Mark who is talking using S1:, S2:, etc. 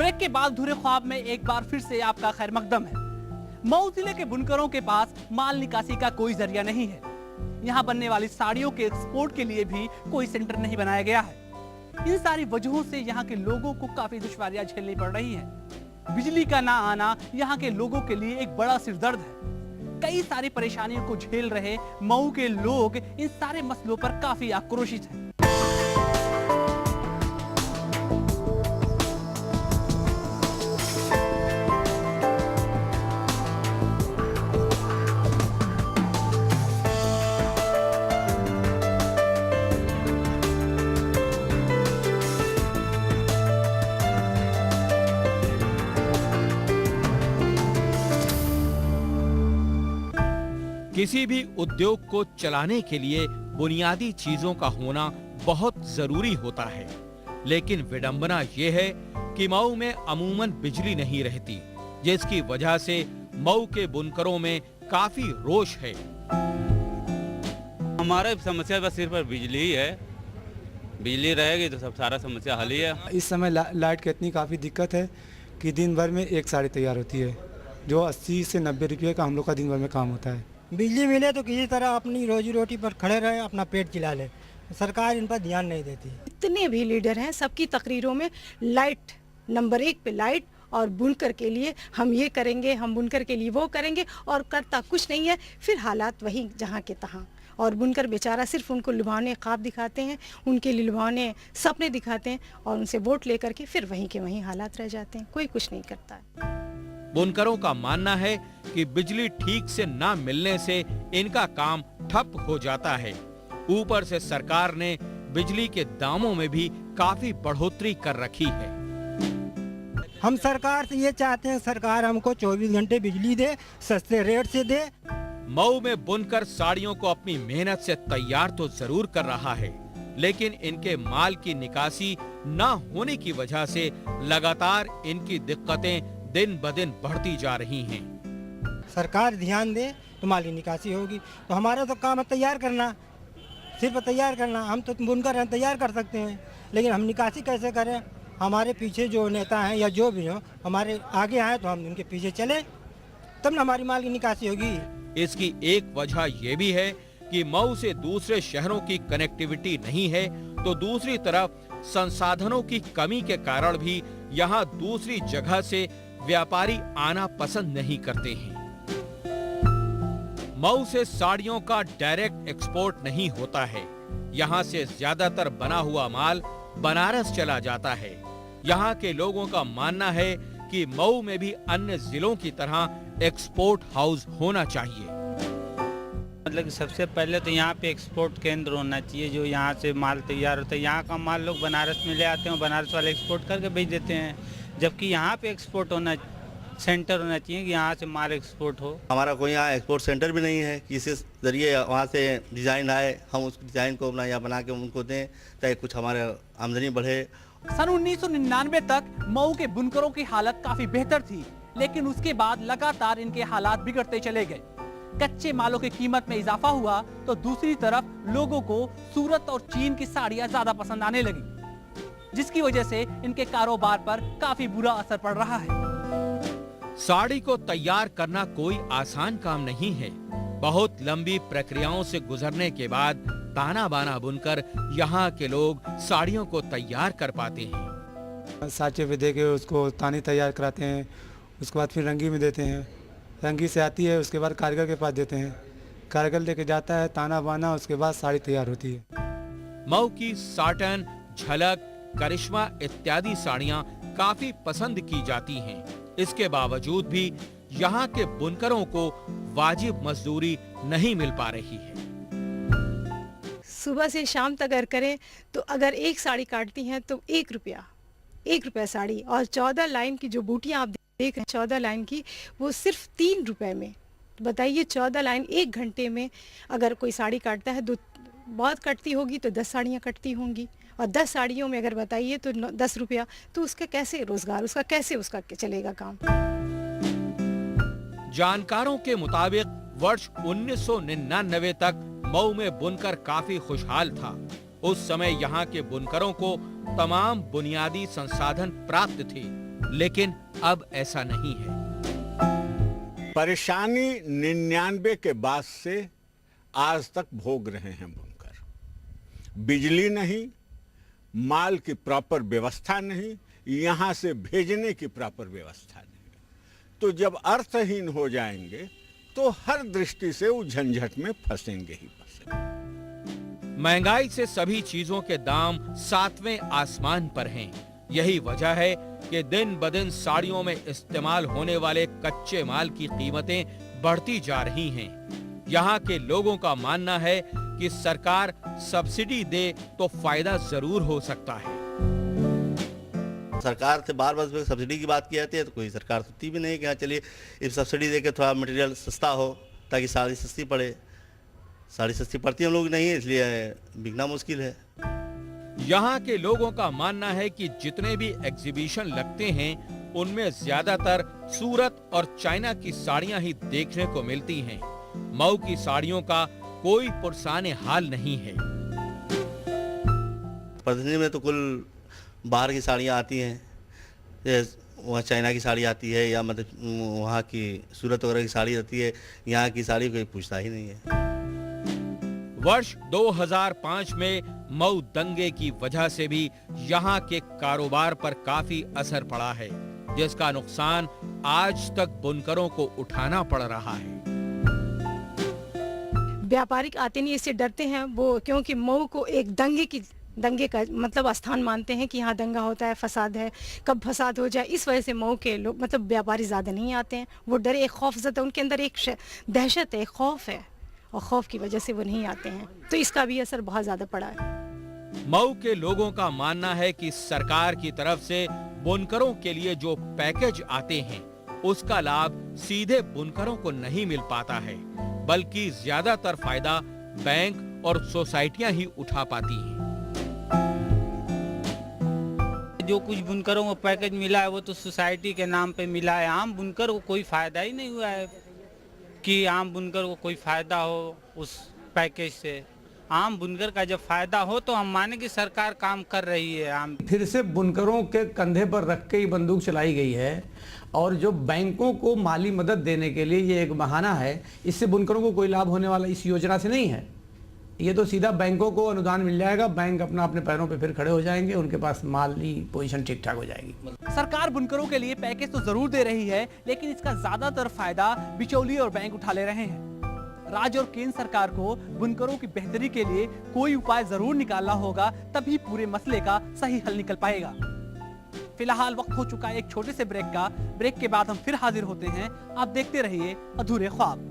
S1: Break के बाद अधूरे ख्वाब में एक बार फिर से आपका खैर मकदम है। मऊ जिले के बुनकरों के पास माल निकासी का कोई जरिया नहीं है। यहाँ बनने वाली साड़ियों के एक्सपोर्ट के लिए भी कोई सेंटर नहीं बनाया गया है। इन सारी वजहों से यहाँ के लोगों को काफी दुश्वारियां झेलनी पड़ रही हैं। बिजली का ना आना यहाँ के लोगों के लिए एक बड़ा सिरदर्द है। कई सारी परेशानियों को झेल रहे मऊ के लोग इन सारे मसलों पर काफी आक्रोशित हैं।
S2: किसी भी उद्योग को चलाने के लिए बुनियादी चीजों का होना बहुत जरूरी होता है, लेकिन विडंबना ये है कि मऊ में अमूमन बिजली नहीं रहती, जिसकी वजह से मऊ के बुनकरों में काफी रोष है।
S3: हमारा समस्या बस सिर्फ बिजली ही है। बिजली रहेगी तो सब सारा समस्या हल ही है।
S4: इस समय लाइट की इतनी काफ़ी दिक्कत है कि दिन भर में एक साड़ी तैयार होती है, जो 80 से 90 रुपये का हम लोग का दिन भर में काम होता है।
S5: बिजली मिले तो किसी तरह अपनी रोजी रोटी पर खड़े रहे, अपना पेट चिला ले। सरकार इन पर ध्यान नहीं देती।
S6: इतने भी लीडर हैं, सबकी तकरीरों में लाइट नंबर 1 पे लाइट, और बुनकर के लिए हम ये करेंगे, हम बुनकर के लिए वो करेंगे, और करता कुछ नहीं है। फिर हालात वही जहाँ के तहाँ, और बुनकर बेचारा सिर्फ उनको लुभावने ख्वाब दिखाते हैं, उनके लिए लुभावने सपने दिखाते हैं, और उनसे वोट लेकर के फिर वहीं के वहीं हालात रह जाते हैं। कोई कुछ नहीं करता है।
S2: बुनकरों का मानना है कि बिजली ठीक से ना मिलने से इनका काम ठप हो जाता है। ऊपर से सरकार ने बिजली के दामों में भी काफी बढ़ोतरी कर रखी है।
S5: हम सरकार से ये चाहते हैं, सरकार हमको 24 घंटे बिजली दे, सस्ते रेट से दे।
S2: मऊ में बुनकर साड़ियों को अपनी मेहनत से तैयार तो जरूर कर रहा है, लेकिन इनके माल की निकासी न होने की वजह से लगातार इनकी दिक्कतें दिन ब दिन बढ़ती जा रही हैं।
S5: सरकार ध्यान दे तो माल की निकासी होगी। तो हमारा तो काम है तैयार करना, सिर्फ तैयार करना। हम तो बुनकर हैं, तैयार कर सकते हैं, लेकिन हम निकासी कैसे करें? हमारे पीछे जो नेता हैं या जो भी हो, हमारे आगे आए तो हम उनके पीछे चले, तब न हमारी माल की निकासी होगी।
S2: इसकी एक वजह यह भी है कि मऊ से दूसरे शहरों की कनेक्टिविटी नहीं है, तो दूसरी तरफ संसाधनों की कमी के कारण भी यहाँ दूसरी जगह से व्यापारी आना पसंद नहीं करते हैं। मऊ से साड़ियों का डायरेक्ट एक्सपोर्ट नहीं होता है। यहाँ से ज्यादातर बना हुआ माल बनारस चला जाता है। यहाँ के लोगों का मानना है कि मऊ में भी अन्य जिलों की तरह एक्सपोर्ट हाउस होना चाहिए।
S3: मतलब कि सबसे पहले तो यहाँ पे एक्सपोर्ट केंद्र होना चाहिए, जो यहाँ से माल तैयार होता है। यहाँ का माल लोग बनारस में ले आते हैं, बनारस वाले एक्सपोर्ट करके भेज देते हैं, जबकि यहाँ पे एक्सपोर्ट होना सेंटर होना चाहिए कि यहाँ से माल एक्सपोर्ट हो।
S7: हमारा कोई यहाँ एक्सपोर्ट सेंटर भी नहीं है कि इस जरिए वहाँ से डिज़ाइन आए, हम उस डिज़ाइन को अपना यहाँ बना के उनको दें ताकि कुछ हमारे आमदनी बढ़े।
S1: सन 1999 तक मऊ के बुनकरों की हालत काफी बेहतर थी, लेकिन उसके बाद लगातार इनके हालात बिगड़ते चले गए। कच्चे मालों की कीमत में इजाफा हुआ तो दूसरी तरफ लोगों को सूरत और चीन की साड़ियां ज्यादा पसंद आने लगी, जिसकी वजह से इनके कारोबार पर काफी बुरा असर पड़ रहा है।
S2: साड़ी को तैयार करना कोई आसान काम नहीं है। बहुत लंबी प्रक्रियाओं से गुजरने के बाद ताना बाना बुनकर यहाँ के लोग साड़ियों को तैयार कर पाते हैं।
S4: साँचे पे दे के उसको तानी तैयार कराते हैं, उसके बाद फिर रंगी में देते हैं। रंगी से आती है, उसके बाद कारीगर के पास देते हैं, कारीगर लेके जाता है ताना बाना, उसके बाद साड़ी तैयार होती है।
S2: मऊ की साटन, झलक, करिश्मा इत्यादि साड़ियाँ काफी पसंद की जाती हैं। इसके बावजूद भी यहाँ के बुनकरों को वाजिब मजदूरी नहीं मिल पा रही है।
S6: सुबह से शाम तक अगर करें तो अगर एक साड़ी काटती हैं तो 1 रुपया साड़ी, और 14 लाइन की जो बूटियां आप देख रहे हैं 14 लाइन की, वो सिर्फ 3 रुपए में। बताइए 14 लाइन 1 घंटे में अगर कोई साड़ी काटता है तो बहुत कटती होगी तो 10 साड़ियाँ कटती होंगी, और 10 साड़ियों में अगर बताइए तो 10 रुपया, तो उसका कैसे रोजगार, उसका कैसे उसका चलेगा काम।
S2: जानकारों के मुताबिक वर्ष 1999 तक मऊ में बुनकर काफी खुशहाल था। उस समय यहाँ के बुनकरों को तमाम बुनियादी संसाधन प्राप्त थे। लेकिन अब ऐसा नहीं है।
S8: परेशानी 99 के बाद से आज तक भोग रहे हैं बुनकर। बिजली नहीं, माल की प्रॉपर व्यवस्था नहीं, यहाँ से भेजने की प्रॉपर व्यवस्था नहीं। तो जब अर्थहीन हो जाएंगे तो हर दृष्टि से उस झंझट में फंसेंगे ही फंसेंगे।
S2: महंगाई से सभी चीजों के दाम 7वें आसमान पर हैं। यही वजह है कि दिन ब दिन साड़ियों में इस्तेमाल होने वाले कच्चे माल की कीमतें बढ़ती जा रही हैं। यहाँ के लोगों का मानना है कि सरकार सब्सिडी दे तो फायदा जरूर हो सकता है।
S7: सरकार से बार बार सब्सिडी की बात की जाती है तो कोई सरकार सुनती भी नहीं कि हाँ चलिए इस सब्सिडी दे के थोड़ा मटेरियल सस्ता हो ताकि साड़ी सस्ती पड़े। साड़ी सस्ती पड़ती हम लोग नहीं है, इसलिए बिकना मुश्किल है।
S2: यहाँ के लोगों का मानना है कि जितने भी एग्जीबिशन लगते हैं उनमें ज्यादातर सूरत और चाइना की साड़ियाँ ही देखने को मिलती हैं। मऊ की साड़ियों का कोई पुरसाने हाल नहीं है।
S7: प्रदर्शनी में तो कुल बाहर की साड़ियाँ आती हैं, वहाँ चाइना की साड़ी आती है या मतलब वहाँ की सूरत वगैरह की साड़ी आती है। यहाँ की साड़ी कोई पूछता ही नहीं है।
S2: वर्ष 2005 में मऊ दंगे की वजह से भी यहाँ के कारोबार पर काफी असर पड़ा है, जिसका नुकसान आज तक बुनकरों को उठाना पड़ रहा है।
S6: व्यापारिक आते नहीं, इससे डरते हैं वो, क्योंकि मऊ को एक दंगे का मतलब स्थान मानते हैं कि यहाँ दंगा होता है, फसाद है, कब फसाद हो जाए। इस वजह से मऊ के लोग मतलब व्यापारी ज़्यादा नहीं आते हैं। वो डर, एक खौफजदा, उनके अंदर एक दहशत है, एक खौफ है, और खौफ की वजह से वो नहीं आते हैं। तो इसका भी असर बहुत ज़्यादा पड़ा है।
S2: मऊ के लोगों का मानना है कि सरकार की तरफ से बुनकरों के लिए जो पैकेज आते हैं उसका लाभ सीधे बुनकरों को नहीं मिल पाता है, बल्कि ज्यादातर फायदा बैंक और सोसाइटियां ही उठा पाती हैं।
S3: जो कुछ बुनकरों को पैकेज मिला है वो तो सोसाइटी के नाम पे मिला है। आम बुनकर को कोई फायदा ही नहीं हुआ है कि आम बुनकर को कोई फायदा हो उस पैकेज से। आम बुनकर का जब फायदा हो तो हम माने कि सरकार काम कर रही है। आम
S9: फिर से बुनकरों के कंधे पर रख के ही बंदूक चलाई गई है, और जो बैंकों को माली मदद देने के लिए ये एक बहाना है। इससे बुनकरों को कोई लाभ होने वाला इस योजना से नहीं है। ये तो सीधा बैंकों को अनुदान मिल जाएगा, बैंक अपने पैरों पे फिर खड़े हो जाएंगे, उनके पास माली पोजीशन ठीक ठाक हो जाएगी।
S1: सरकार बुनकरों के लिए पैकेज तो जरूर दे रही है, लेकिन इसका ज्यादातर फायदा बिचौलिए और बैंक उठा ले रहे हैं। राज्य और केंद्र सरकार को बुनकरों की बेहतरी के लिए कोई उपाय जरूर निकालना होगा, तभी पूरे मसले का सही हल निकल पाएगा। फिलहाल वक्त हो चुका है एक छोटे से ब्रेक का। ब्रेक के बाद हम फिर हाजिर होते हैं। आप देखते रहिए अधूरे ख्वाब।